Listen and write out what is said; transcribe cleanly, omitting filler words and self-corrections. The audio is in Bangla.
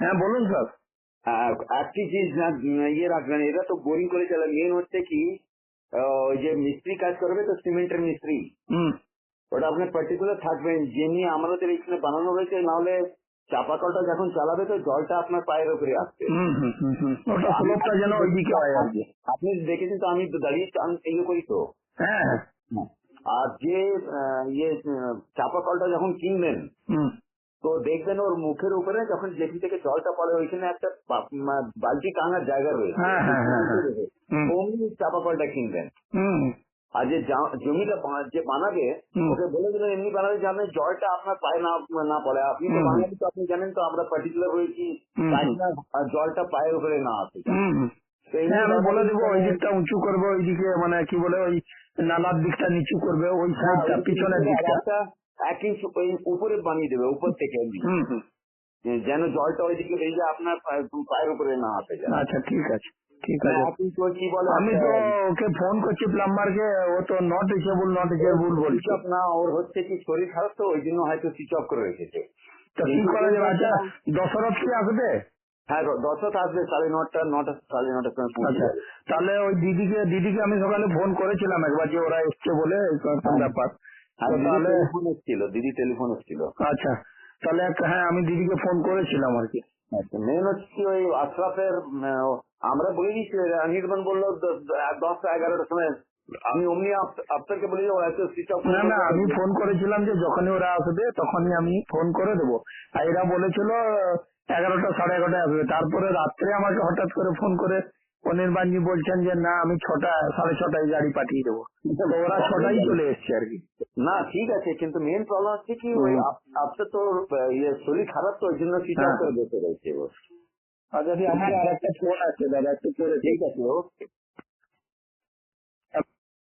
হ্যাঁ বলুন স্যার। একটি জিনিস না ইয়ে রাখবেন, এটা তো বোরিং করে চলে। মেন হচ্ছে কি, ওই যে মিস্ত্রি কাজ করবে তো সিমেন্টের মিস্ত্রি, হুম ওটা আপনার পার্টিকুলার থাকবেন যিনি আমাদের এখানে বানানো হয়েছে, নাহলে চাপাকলটা যখন চালাবে তো জলটা আপনার পায়ের উপরে আসবে। হুম হুম হুম হুম ওটা স্লোপটা যেন ওইদিকে হয় আর কি। আপনি দেখেছেন তো, আমি তো দাঁড়িয়ে ইয়ে করি তো। হ্যাঁ হ্যাঁ। আর যে ইয়ে চাপাকলটা যখন কিনবেন হুম তো দেখবেন ওর মুখের উপরে যখন যেখান থেকে জলটা পড়ে ওইখানে একটা বালতি টাঙার জায়গা রয়েছে, হ্যাঁ হ্যাঁ হ্যাঁ হ্যাঁ। হুম অমনি চাপাকলটা কিনবেন। হুম আর যে জমিটা যে বানাবে হুম ওকে বলে দিলেন এমনি বানাবে যাতে জলটা আপনার পায়ে না না পড়ে। আপনি তো বাঙালি, তো আপনি জানেন তো আমরা পার্টিকুলার হয়েছি জলটা পায়ের উপরে না আসে। হুম হুম। তো হ্যাঁ আমি বলে দেবো ওই এমনি দিকটা উঁচু করবে, ওইদিকে মানে কি বলে ওই নালার দিকটা নিচু করবে, ওই সাইডটা পিছনের দিকটা। একটা 1 ইঞ্চ ওই উপরে বানিয়ে দেবে, উপর থেকে এমনি, হুম হুম। যেন জলটা ওইদিকে বেরিয়ে আপনার পায়ের উপরে না আসে যায়। আচ্ছা ঠিক আছে ঠিক আছে। 1 ইঞ্চ কি বলে, আমি তো ওকে ফোন করছি প্লাম্বারকে, ও তো নট রিচেবল সুইচ বলছে। অফ না, ওর হচ্ছে কি শরীর খারাপ তো ওই জন্য হয়তো সুইচ অফ করে রেখেছে। তো কি করা যাবে? আচ্ছা দশরথ কি আসবে? হ্যাঁ 10টা আসবে, 9:30 9:30 সময় পৌঁছে আচ্ছা যাবে। তাহলে ওই দিদিকে আমি সকালে ফোন করেছিলাম একবার যে ওরা এসছে বলে এরকম ব্যাপার। তো তাহলে দিদি টেলিফোন এসেছিল। আচ্ছা তাহলে হ্যাঁ আমি দিদিকে ফোন করেছিলাম আর কি। আচ্ছা, মেন হচ্ছে কি ওই আশরাফের আমরা বলে দিচ্ছি, নির্মাণ বললো 10টা 11টার সময়, আমি অমনি আপনাকে বলি যে হয়তো সুইচ অফ না না আমি ফোন করেছিলাম যে যখনই ওরা আসবে তখনই আমি ফোন করে দেবো। আর এরা বলেছিল 11টা 11:30 আসবে। তারপরে রাত্রে আমাকে হঠাৎ করে ফোন করে অনির্বাণজি বলছেন যে না আমি 6টা 6:30টায় গাড়ি পাঠিয়ে দেবো। তো ওরা 6টায় চলে এসছে আর কি। না ঠিক আছে, কিন্তু মেন প্রবলেম হচ্ছে কি ওই আপনার তো ইয়ে শরীর খারাপ তো ওই জন্য সুইচ অফ করে বসে রয়েছে। আচ্ছা আমার আর একটা ফোন আছে দাদা, একটু পরে ঠিক আছে, ওকে।